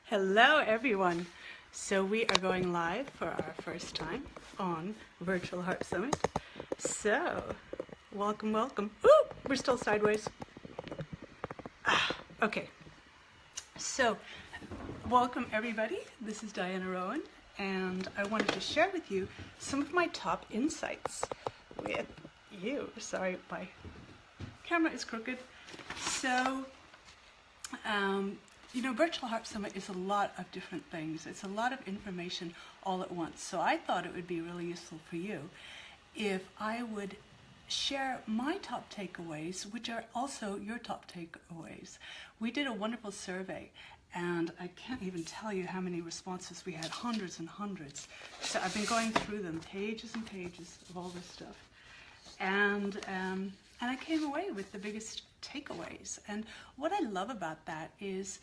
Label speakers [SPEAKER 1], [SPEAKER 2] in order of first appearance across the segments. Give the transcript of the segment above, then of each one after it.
[SPEAKER 1] Hello everyone. So we are going live for our first time on Virtual Harp Summit. So welcome, welcome. Ooh, we're still sideways. Okay. So welcome everybody. This is Diana Rowan and I wanted to share with you some of my top insights with you. Sorry, my camera is crooked. So Virtual Harp Summit is a lot of different things. It's a lot of information all at once. So I thought it would be really useful for you if I would share my top takeaways, which are also your top takeaways. We did a wonderful survey, and I can't even tell you how many responses we had, hundreds and hundreds. So I've been going through them, pages and pages of all this stuff. And I came away with the biggest takeaways. And what I love about that is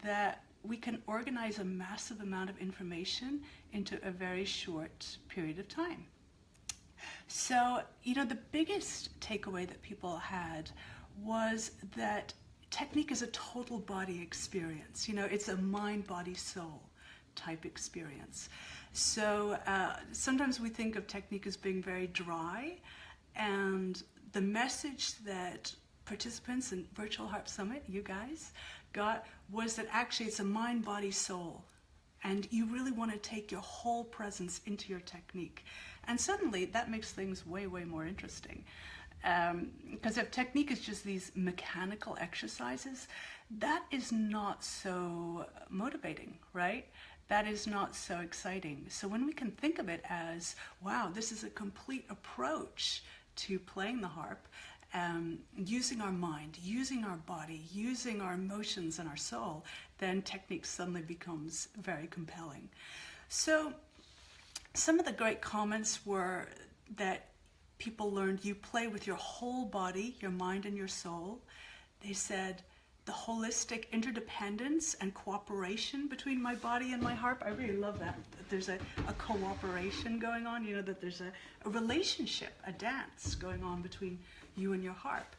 [SPEAKER 1] that we can organize a massive amount of information into a very short period of time. So, the biggest takeaway that people had was that technique is a total body experience. It's a mind, body, soul type experience. So sometimes we think of technique as being very dry, and the message that participants in Virtual Harp Summit, you guys, got was that actually it's a mind, body, soul. And you really want to take your whole presence into your technique. And suddenly that makes things way, way more interesting. Because if technique is just these mechanical exercises, that is not so motivating, right? That is not so exciting. So when we can think of it as, wow, this is a complete approach to playing the harp, using our mind, using our body, using our emotions and our soul, then technique suddenly becomes very compelling. So some of the great comments were that people learned you play with your whole body, your mind and your soul. They said the holistic interdependence and cooperation between my body and my harp. I really love that there's a cooperation going on, that there's a relationship, a dance going on between you and your harp.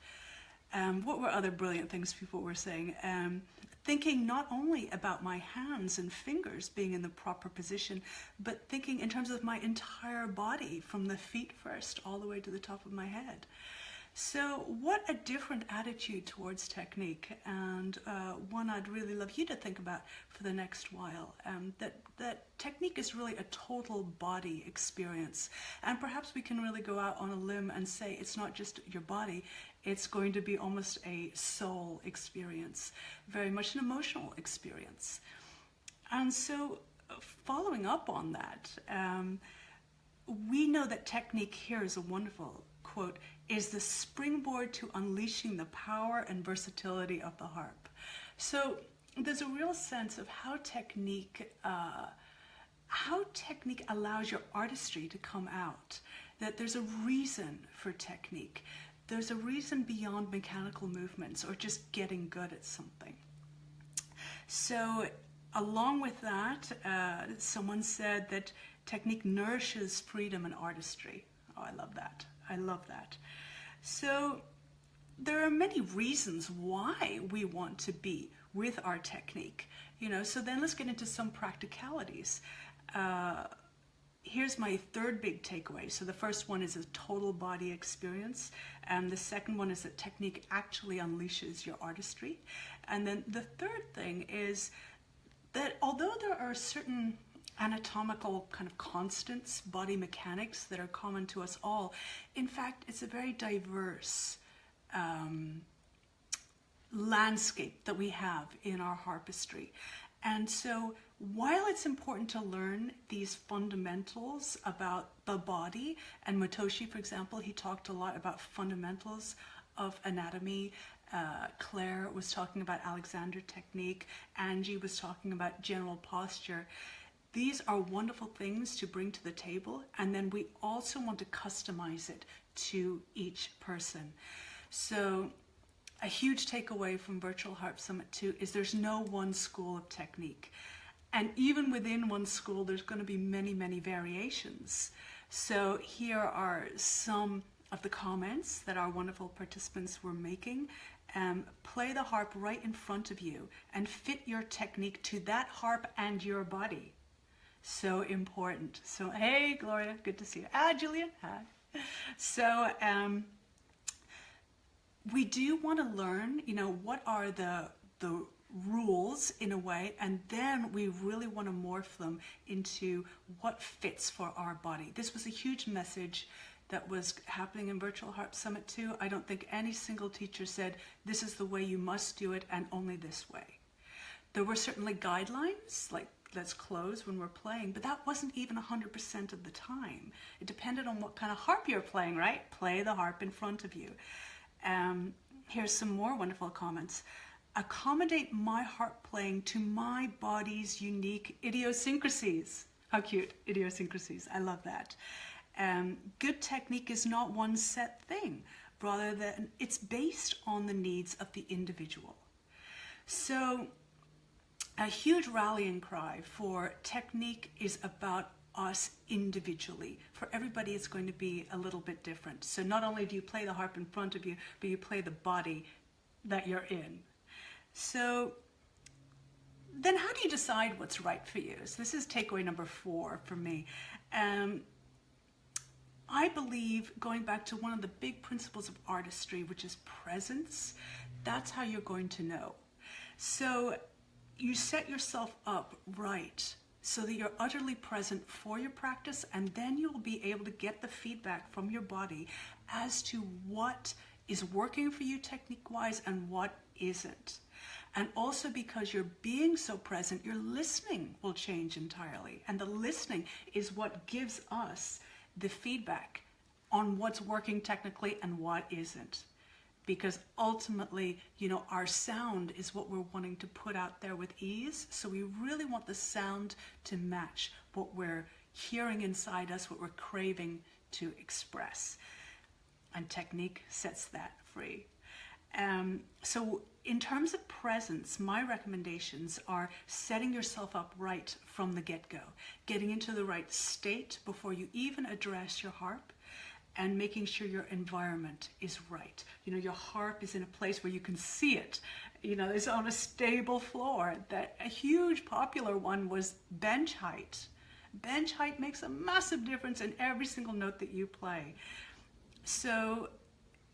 [SPEAKER 1] What were other brilliant things people were saying? Thinking not only about my hands and fingers being in the proper position, but thinking in terms of my entire body, from the feet first all the way to the top of my head. So what a different attitude towards technique, and one I'd really love you to think about for the next while, that technique is really a total body experience. And perhaps we can really go out on a limb and say it's not just your body, it's going to be almost a soul experience, very much an emotional experience. And so following up on that, we know that technique here is a wonderful quote, is the springboard to unleashing the power and versatility of the harp. So there's a real sense of how technique allows your artistry to come out, that there's a reason for technique. There's a reason beyond mechanical movements or just getting good at something. So along with that, someone said that technique nourishes freedom and artistry. Oh, I love that. I love that. So there are many reasons why we want to be with our technique, so then let's get into some practicalities. Here's my third big takeaway. So the first one is a total body experience, and the second one is that technique actually unleashes your artistry. And then the third thing is that although there are certain anatomical kind of constants, body mechanics that are common to us all, in fact, it's a very diverse landscape that we have in our harpistry. And so while it's important to learn these fundamentals about the body, and Motoshi, for example, he talked a lot about fundamentals of anatomy. Claire was talking about Alexander technique. Angie was talking about general posture. These are wonderful things to bring to the table, and then we also want to customize it to each person. So a huge takeaway from Virtual Harp Summit 2 is there's no one school of technique. And even within one school, there's going to be many, many variations. So here are some of the comments that our wonderful participants were making. play the harp right in front of you and fit your technique to that harp and your body. So important. So, hey, Gloria, good to see you. Julian, hi. So, we do want to learn, what are the rules in a way, and then we really want to morph them into what fits for our body. This was a huge message that was happening in Virtual Harp Summit too. I don't think any single teacher said, this is the way you must do it and only this way. There were certainly guidelines, like let's close when we're playing, but that wasn't even 100% of the time. It depended on what kind of harp you're playing, right? Play the harp in front of you. Here's some more wonderful comments. Accommodate my harp playing to my body's unique idiosyncrasies. How cute, idiosyncrasies. I love that. Good technique is not one set thing, rather than it's based on the needs of the individual. So a huge rallying cry for technique is about us individually. For everybody, it's going to be a little bit different. So not only do you play the harp in front of you, but you play the body that you're in. So then how do you decide what's right for you? So this is takeaway number 4 for me. I believe, going back to one of the big principles of artistry, which is presence, that's how you're going to know. So you set yourself up right so that you're utterly present for your practice, and then you'll be able to get the feedback from your body as to what is working for you technique-wise and what isn't. And also, because you're being so present, your listening will change entirely. And the listening is what gives us the feedback on what's working technically and what isn't. Because ultimately, our sound is what we're wanting to put out there with ease. So we really want the sound to match what we're hearing inside us, what we're craving to express. And technique sets that free. So in terms of presence, my recommendations are setting yourself up right from the get-go, getting into the right state before you even address your harp, and making sure your environment is right. Your harp is in a place where you can see it. It's on a stable floor. A huge popular one was bench height. Bench height makes a massive difference in every single note that you play. So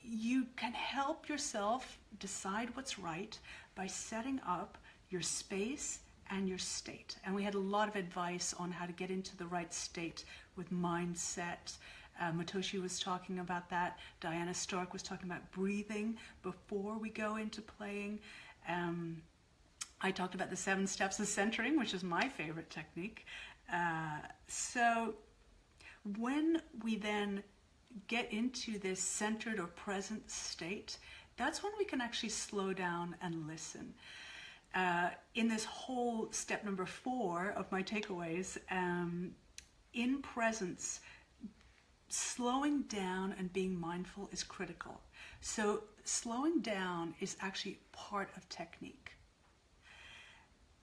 [SPEAKER 1] you can help yourself decide what's right by setting up your space and your state. And we had a lot of advice on how to get into the right state with mindset. Matoshi was talking about that. Diana Stark was talking about breathing before we go into playing. I talked about the 7 steps of centering, which is my favorite technique. So when we then get into this centered or present state, that's when we can actually slow down and listen. In this whole step number 4 of my takeaways, in presence, slowing down and being mindful is critical. So slowing down is actually part of technique.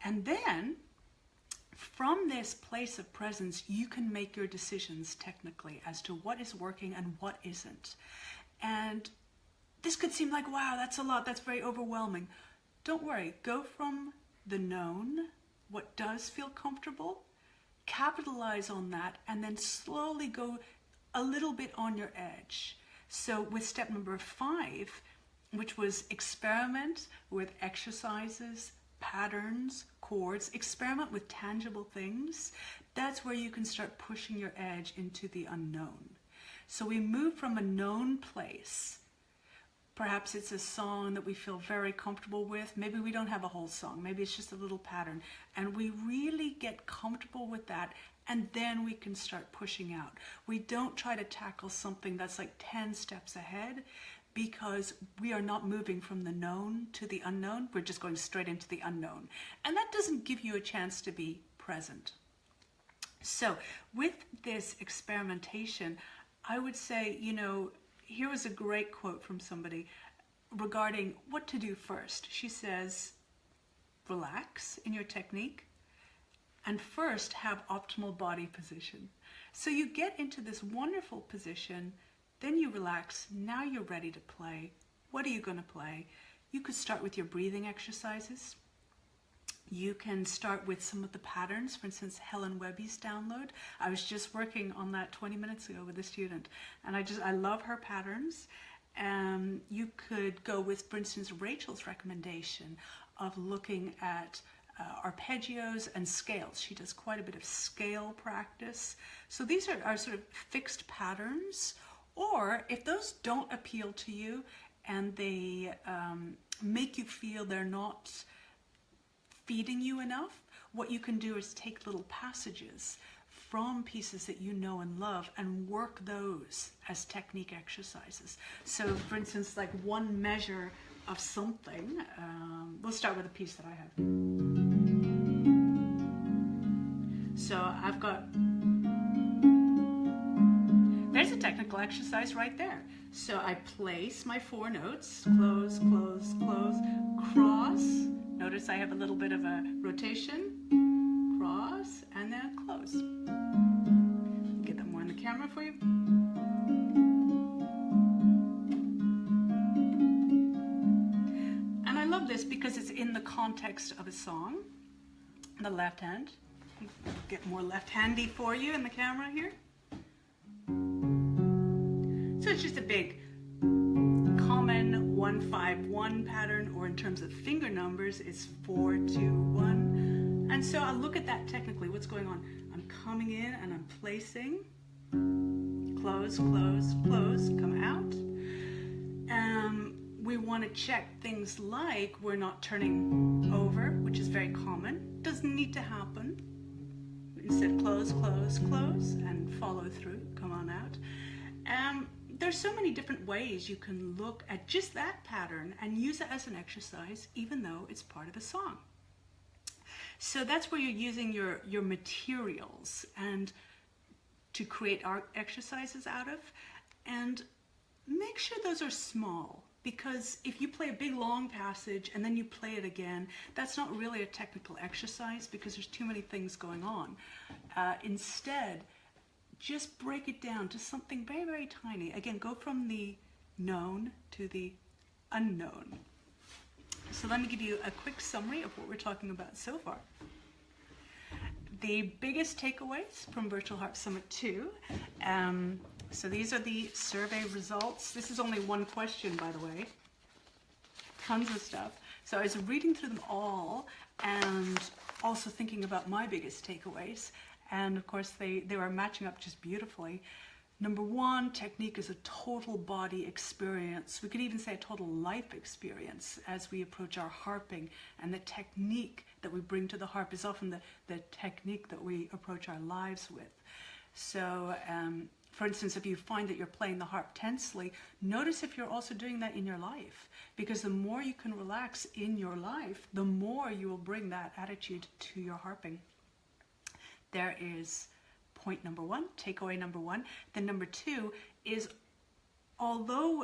[SPEAKER 1] And then from this place of presence, you can make your decisions technically as to what is working and what isn't. And this could seem like, wow, that's a lot, that's very overwhelming. Don't worry, go from the known, what does feel comfortable, capitalize on that, and then slowly go a little bit on your edge. So with step number 5, which was experiment with exercises, patterns, chords, experiment with tangible things, that's where you can start pushing your edge into the unknown. So we move from a known place. Perhaps it's a song that we feel very comfortable with. Maybe we don't have a whole song. Maybe it's just a little pattern. And we really get comfortable with that, and then we can start pushing out. We don't try to tackle something that's like 10 steps ahead, because we are not moving from the known to the unknown. We're just going straight into the unknown. And that doesn't give you a chance to be present. So with this experimentation, I would say, here was a great quote from somebody regarding what to do first. She says, relax in your technique, and first have optimal body position. So you get into this wonderful position, then you relax, now you're ready to play. What are you going to play? you could start with your breathing exercises. You can start with some of the patterns, for instance, Helen Webby's download. I was just working on that 20 minutes ago with a student, and I love her patterns. You could go with, for instance, Rachel's recommendation of looking at arpeggios and scales. She does quite a bit of scale practice. So these are sort of fixed patterns, or if those don't appeal to you and they make you feel they're not feeding you enough, what you can do is take little passages from pieces that you know and love and work those as technique exercises. So for instance, like one measure of something, we'll start with a piece that I have. So I've got, there's a technical exercise right there. So I place my 4 notes, close, close, close, cross. Notice I have a little bit of a rotation, cross, and then close. Get that more in the camera for you. And I love this because it's in the context of a song. The left hand. Get more left-handy for you in the camera here. So it's just a big common 1-5-1 pattern, or in terms of finger numbers, it's 4-2-1. And so I'll look at that technically. What's going on? I'm coming in and I'm placing, close, close, close, come out. We want to check things like we're not turning over, which is very common. Doesn't need to happen. Instead, close, close, close, and follow through, come on out. There's so many different ways you can look at just that pattern and use it as an exercise, even though it's part of a song. So that's where you're using your materials and to create art exercises out of. And make sure those are small, because if you play a big long passage and then you play it again, that's not really a technical exercise because there's too many things going on. Instead, just break it down to something very, very tiny. Again, go from the known to the unknown. So let me give you a quick summary of what we're talking about so far. The biggest takeaways from Virtual Harp Summit 2. So these are the survey results. This is only one question, by the way. Tons of stuff. So I was reading through them all and also thinking about my biggest takeaways. And of course, they were matching up just beautifully. Number 1, technique is a total body experience. We could even say a total life experience as we approach our harping. And the technique that we bring to the harp is often the technique that we approach our lives with. So, for instance, if you find that you're playing the harp tensely, notice if you're also doing that in your life. Because the more you can relax in your life, the more you will bring that attitude to your harping. There is point number 1, takeaway number 1. Then number 2 is, although,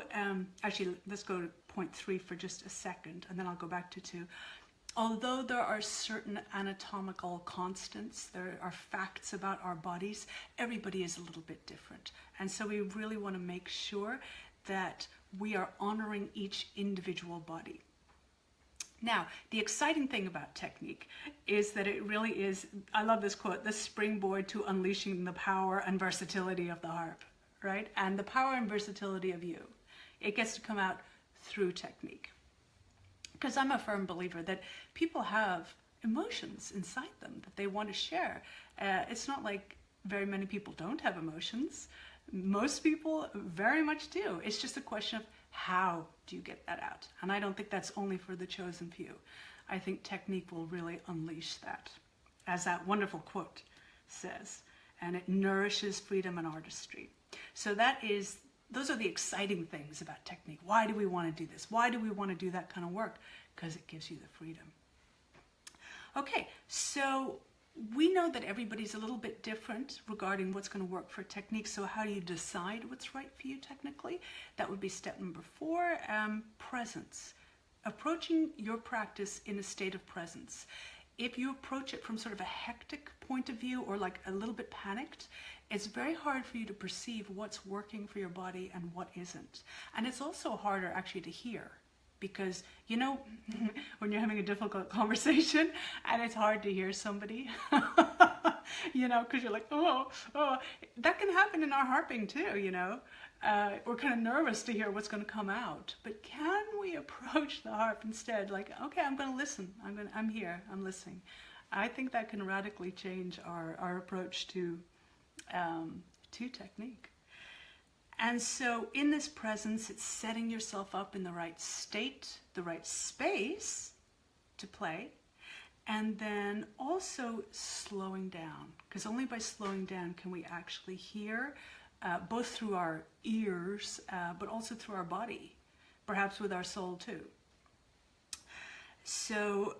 [SPEAKER 1] actually, let's go to point 3 for just a second, and then I'll go back to 2. Although there are certain anatomical constants, there are facts about our bodies, everybody is a little bit different. And so we really want to make sure that we are honoring each individual body. Now, the exciting thing about technique is that it really is, I love this quote, the springboard to unleashing the power and versatility of the harp, right? And the power and versatility of you. It gets to come out through technique. Because I'm a firm believer that people have emotions inside them that they want to share. It's not like very many people don't have emotions. Most people very much do. It's just a question of how do you get that out? And I don't think that's only for the chosen few. I think technique will really unleash that, as that wonderful quote says. And it nourishes freedom and artistry. So those are the exciting things about technique. Why do we want to do this? Why do we want to do that kind of work? Because it gives you the freedom. Okay, so we know that everybody's a little bit different regarding what's going to work for technique. So how do you decide what's right for you technically? That would be step number 4, presence. Approaching your practice in a state of presence. If you approach it from sort of a hectic point of view or like a little bit panicked, it's very hard for you to perceive what's working for your body and what isn't. And it's also harder actually to hear Because, you know, when you're having a difficult conversation and it's hard to hear somebody, you know, because you're like, oh, that can happen in our harping too, you know. We're kind of nervous to hear what's going to come out. But can we approach the harp instead? Like, okay, I'm going to listen. I'm here. I'm listening. I think that can radically change our approach to technique. And so in this presence, it's setting yourself up in the right state, the right space to play, and then also slowing down, because only by slowing down can we actually hear, both through our ears, but also through our body, perhaps with our soul too. So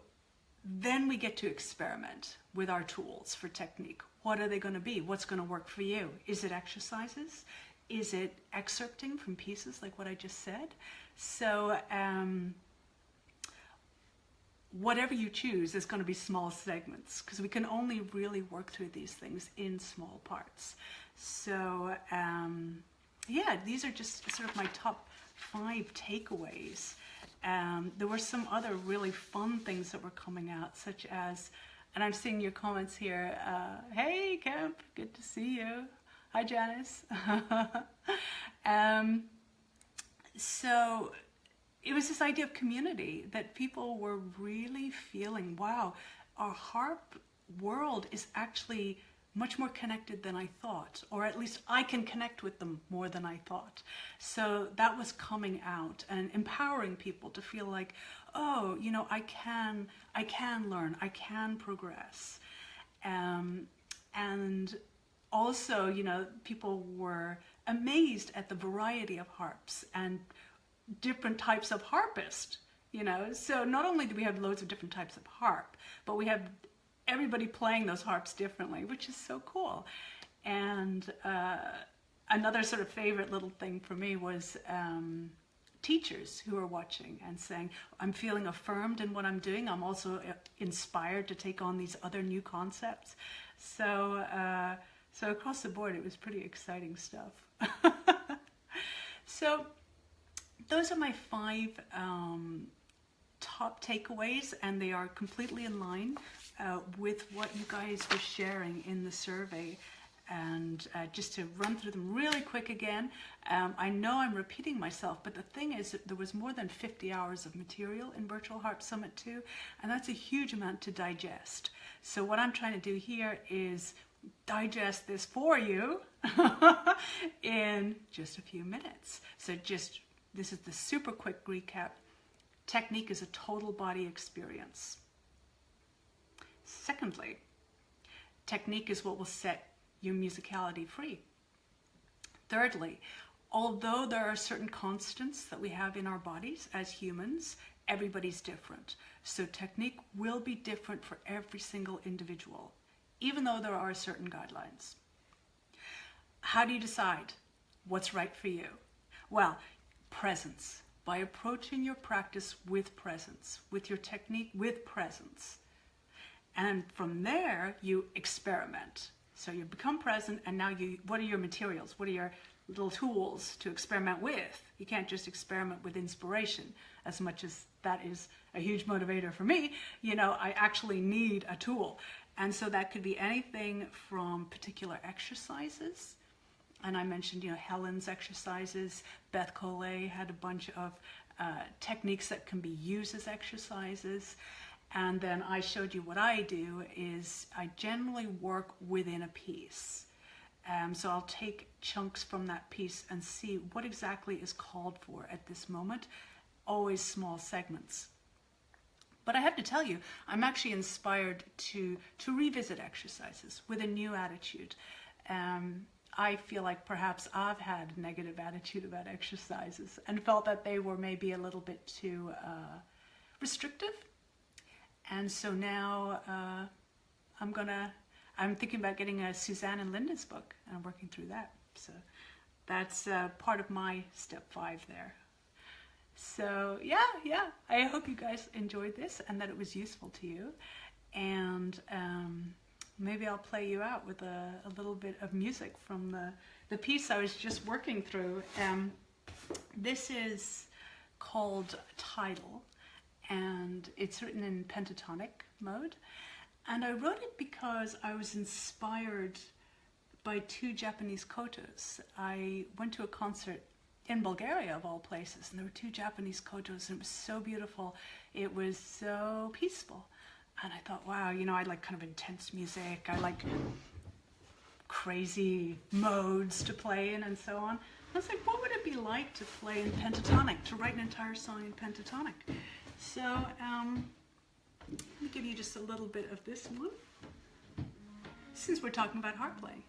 [SPEAKER 1] then we get to experiment with our tools for technique. What are they going to be? What's going to work for you? Is it exercises? Is it excerpting from pieces like what I just said? So whatever you choose is going to be small segments, because we can only really work through these things in small parts. So yeah, these are just sort of my top 5 takeaways. There were some other really fun things that were coming out, such as, and I'm seeing your comments here, hey Kemp, good to see you. Hi, Janice. So it was this idea of community, that people were really feeling, wow, our harp world is actually much more connected than I thought, or at least I can connect with them more than I thought. So that was coming out and empowering people to feel like, oh, you know, I can learn, I can progress. And also, you know, people were amazed at the variety of harps and different types of harpists, you know. So not only do we have loads of different types of harp, but we have everybody playing those harps differently, which is so cool. And another sort of favorite little thing for me was teachers who are watching and saying, I'm feeling affirmed in what I'm doing. I'm also inspired to take on these other new concepts. So so across the board, it was pretty exciting stuff. So those are my 5 top takeaways, and they are completely in line with what you guys were sharing in the survey. And just to run through them really quick again, I know I'm repeating myself, but the thing is that there was more than 50 hours of material in Virtual Harp Summit 2, and that's a huge amount to digest. So what I'm trying to do here is digest this for you in just a few minutes. So this is the super quick recap. Technique is a total body experience. Secondly, technique is what will set your musicality free. Thirdly, although there are certain constants that we have in our bodies as humans, everybody's different. So technique will be different for every single individual, even though there are certain guidelines. How do you decide what's right for you? Well, presence. By approaching your practice with presence, with your technique with presence. And from there, you experiment. So you become present, and now what are your materials? What are your little tools to experiment with? You can't just experiment with inspiration, as much as that is a huge motivator for me. You know, I actually need a tool. And so that could be anything from particular exercises. And I mentioned, you know, Helen's exercises. Beth Collet had a bunch of techniques that can be used as exercises. And then I showed you what I do is I generally work within a piece. So I'll take chunks from that piece and see what exactly is called for at this moment. Always small segments. But I have to tell you, I'm actually inspired to revisit exercises with a new attitude. I feel like perhaps I've had a negative attitude about exercises and felt that they were maybe a little bit too restrictive. And so now I'm thinking about getting a Suzanne and Linda's book, and I'm working through that. So that's part of my step 5 there. So yeah, I hope you guys enjoyed this and that it was useful to you. And maybe I'll play you out with a little bit of music from the piece I was just working through. This is called Tidal, and it's written in pentatonic mode. And I wrote it because I was inspired by two Japanese kotos. I went to a concert in Bulgaria, of all places, and there were two Japanese kotos, and it was so beautiful. It was so peaceful. And I thought, wow, you know, I like kind of intense music. I like crazy modes to play in and so on. I was like, what would it be like to play in pentatonic, to write an entire song in pentatonic? So let me give you just a little bit of this one, since we're talking about harp playing.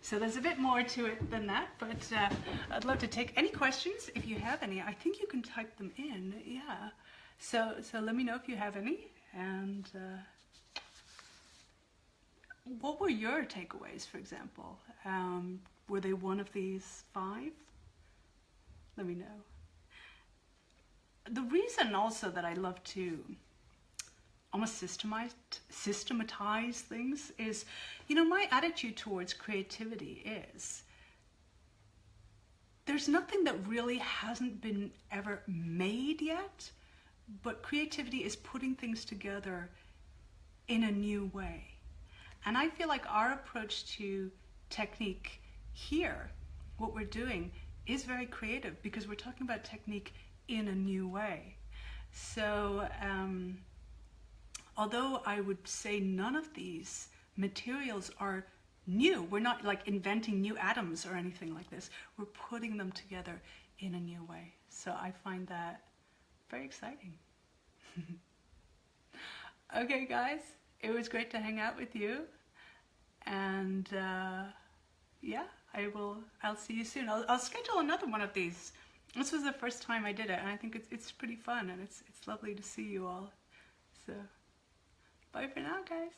[SPEAKER 1] So there's a bit more to it than that, but I'd love to take any questions if you have any. I think you can type them in, yeah. So let me know if you have any. And what were your takeaways, for example? Were they one of these 5? Let me know. The reason also that I love to almost systematize things is, you know, my attitude towards creativity is there's nothing that really hasn't been ever made yet, but creativity is putting things together in a new way. And I feel like our approach to technique here, what we're doing, is very creative because we're talking about technique in a new way. So although I would say none of these materials are new, we're not like inventing new atoms or anything like this, we're putting them together in a new way. So I find that very exciting. Okay guys, it was great to hang out with you, and yeah, I'll see you soon. I'll schedule another one of these. This was the first time I did it, and I think it's pretty fun, and it's lovely to see you all. So bye for now, guys.